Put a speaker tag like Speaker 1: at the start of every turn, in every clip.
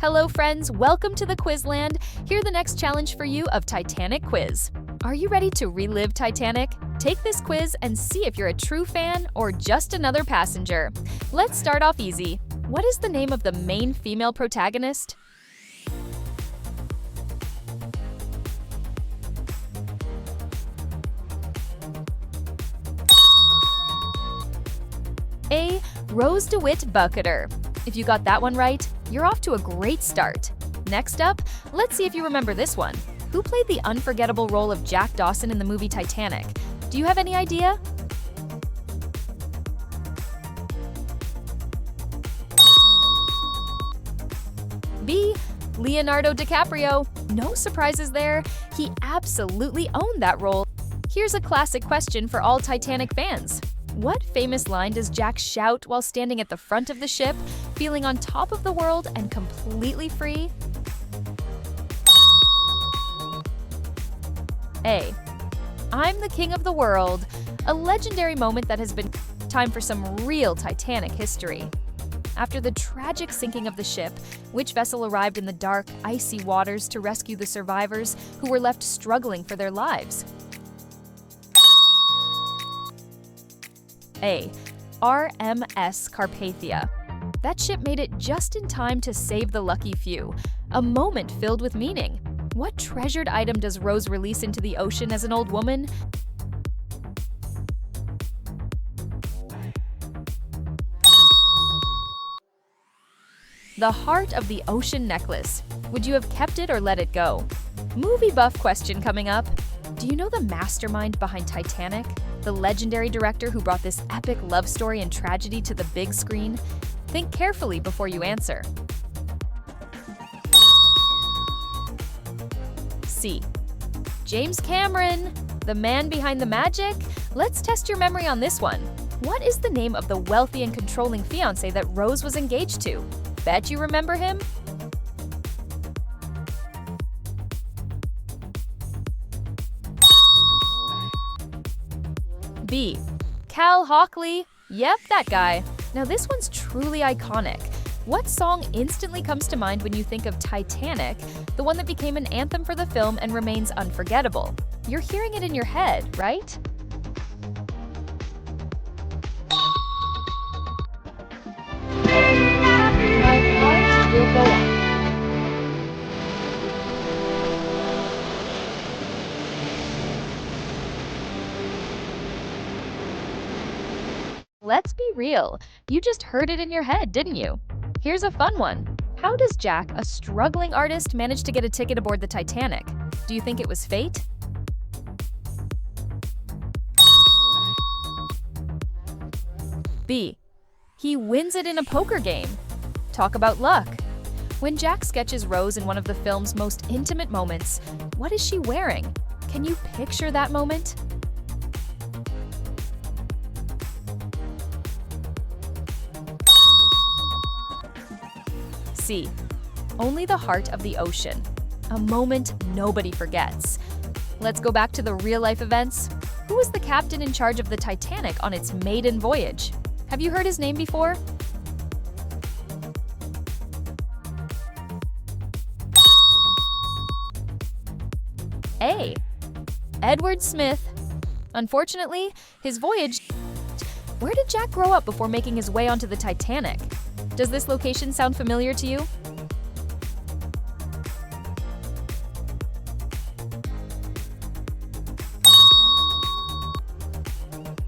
Speaker 1: Hello friends, welcome to the Quizland. Here the next challenge for you of Titanic quiz. Are you ready to relive Titanic? Take this quiz and see if you're a true fan or just another passenger. Let's start off easy. What is the name of the main female protagonist? A. Rose DeWitt Bucketer. If you got that one right, you're off to a great start. Next up, let's see if you remember this one. Who played the unforgettable role of Jack Dawson in the movie Titanic? Do you have any idea? B. Leonardo DiCaprio. No surprises there. He absolutely owned that role. Here's a classic question for all Titanic fans. What famous line does Jack shout while standing at the front of the ship, feeling on top of the world and completely free? A. I'm the king of the world, a legendary moment that has been time for some real Titanic history. After the tragic sinking of the ship, which vessel arrived in the dark, icy waters to rescue the survivors who were left struggling for their lives? A. RMS Carpathia. That ship made it just in time to save the lucky few, a moment filled with meaning. What treasured item does Rose release into the ocean as an old woman? The heart of the ocean necklace. Would you have kept it or let it go? Movie buff question coming up. Do you know the mastermind behind Titanic? The legendary director who brought this epic love story and tragedy to the big screen? Think carefully before you answer. C. James Cameron, the man behind the magic? Let's test your memory on this one. What is the name of the wealthy and controlling fiancé that Rose was engaged to? Bet you remember him? B. Cal Hockley. Yep, that guy. Now this one's truly iconic. What song instantly comes to mind when you think of Titanic, the one that became an anthem for the film and remains unforgettable? You're hearing it in your head, right? Let's be real. You just heard it in your head, didn't you? Here's a fun one. How does Jack, a struggling artist, manage to get a ticket aboard the Titanic? Do you think it was fate? B. He wins it in a poker game. Talk about luck. When Jack sketches Rose in one of the film's most intimate moments, what is she wearing? Can you picture that moment? C. Only the heart of the ocean. A moment nobody forgets. Let's go back to the real-life events. Who was the captain in charge of the Titanic on its maiden voyage? Have you heard his name before? A. Edward Smith. Unfortunately, his voyage... Where did Jack grow up before making his way onto the Titanic? Does this location sound familiar to you?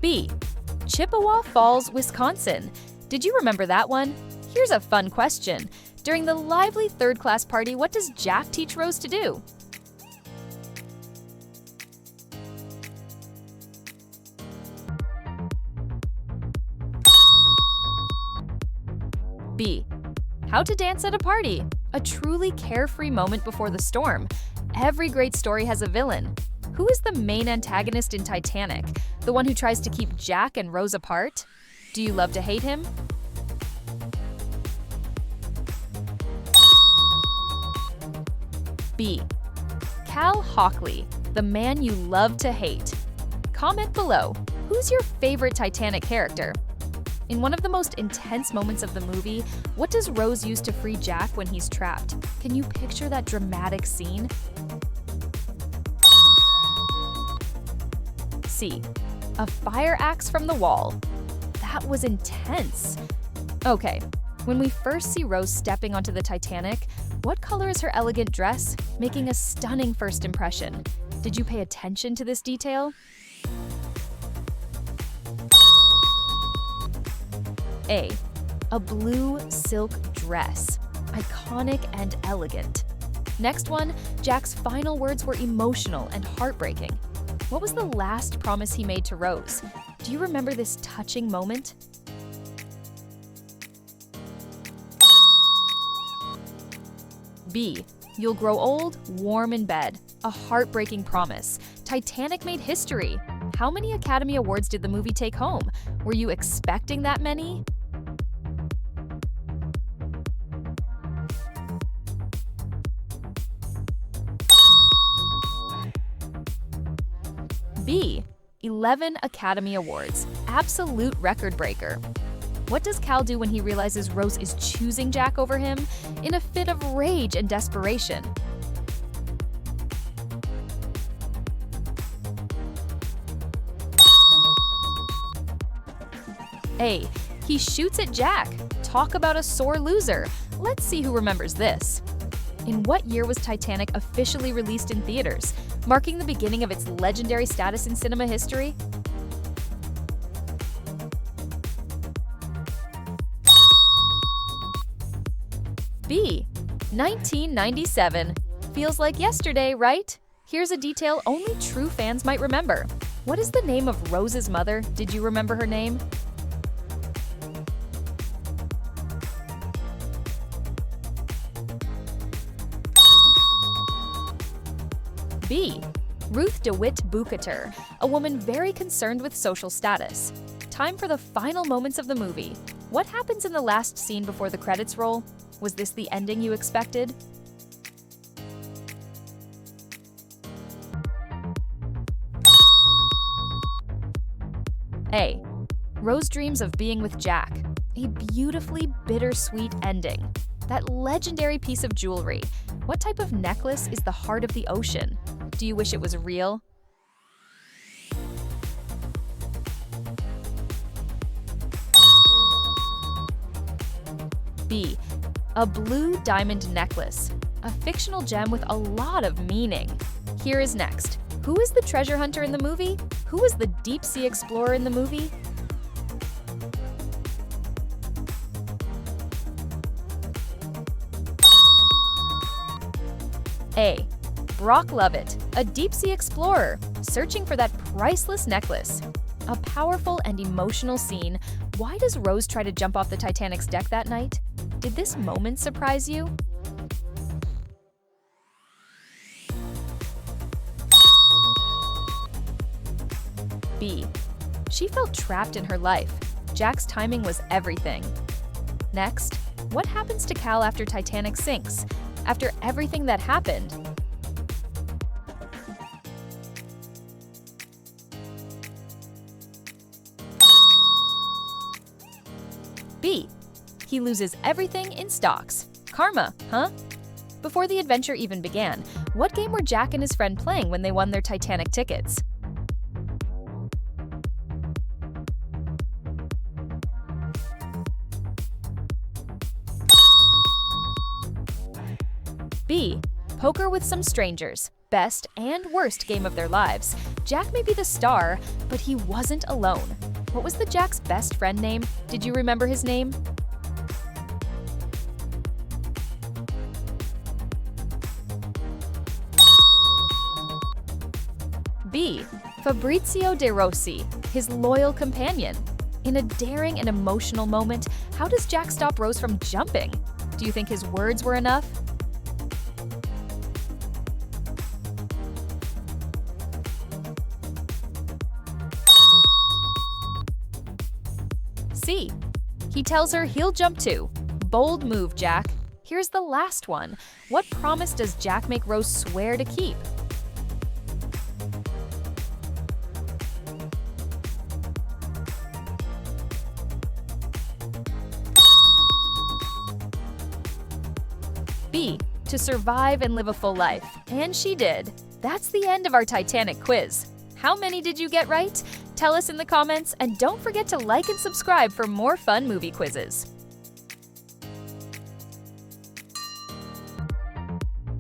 Speaker 1: B. Chippewa Falls, Wisconsin. Did you remember that one? Here's a fun question. During the lively third-class party, what does Jack teach Rose to do? B. How to dance at a party. A truly carefree moment before the storm. Every great story has a villain. Who is the main antagonist in Titanic? The one who tries to keep Jack and Rose apart? Do you love to hate him? B. Cal Hockley, the man you love to hate. Comment below. Who's your favorite Titanic character? In one of the most intense moments of the movie, what does Rose use to free Jack when he's trapped? Can you picture that dramatic scene? C. A fire axe from the wall. That was intense. Okay, when we first see Rose stepping onto the Titanic, what color is her elegant dress, making a stunning first impression? Did you pay attention to this detail? A. A blue silk dress. Iconic and elegant. Next one, Jack's final words were emotional and heartbreaking. What was the last promise he made to Rose? Do you remember this touching moment? B. You'll grow old, warm in bed. A heartbreaking promise. Titanic made history. How many Academy Awards did the movie take home? Were you expecting that many? B. 11 Academy Awards. Absolute record breaker. What does Cal do when he realizes Rose is choosing Jack over him? In a fit of rage and desperation. A. He shoots at Jack. Talk about a sore loser. Let's see who remembers this. In what year was Titanic officially released in theaters, marking the beginning of its legendary status in cinema history? B. 1997. Feels like yesterday, right? Here's a detail only true fans might remember. What is the name of Rose's mother? Did you remember her name? B. Ruth DeWitt Bukater, a woman very concerned with social status. Time for the final moments of the movie. What happens in the last scene before the credits roll? Was this the ending you expected? A. Rose dreams of being with Jack. A beautifully bittersweet ending. That legendary piece of jewelry. What type of necklace is the heart of the ocean? Do you wish it was real? B. A blue diamond necklace. A fictional gem with a lot of meaning. Here is next. Who is the treasure hunter in the movie? Who is the deep sea explorer in the movie? A. Brock Lovett, a deep-sea explorer, searching for that priceless necklace. A powerful and emotional scene. Why does Rose try to jump off the Titanic's deck that night? Did this moment surprise you? B. She felt trapped in her life. Jack's timing was everything. Next, what happens to Cal after Titanic sinks? After everything that happened? B. He loses everything in stocks. Karma, huh? Before the adventure even began, what game were Jack and his friend playing when they won their Titanic tickets? B. Poker with some strangers. Best and worst game of their lives. Jack may be the star, but he wasn't alone. What was the Jack's best friend name? Did you remember his name? B. Fabrizio De Rossi, his loyal companion. In a daring and emotional moment, how does Jack stop Rose from jumping? Do you think his words were enough? C. He tells her he'll jump too. Bold move, Jack. Here's the last one. What promise does Jack make Rose swear to keep? B. To survive and live a full life. And she did. That's the end of our Titanic quiz. How many did you get right? Tell us in the comments, and don't forget to like and subscribe for more fun movie quizzes.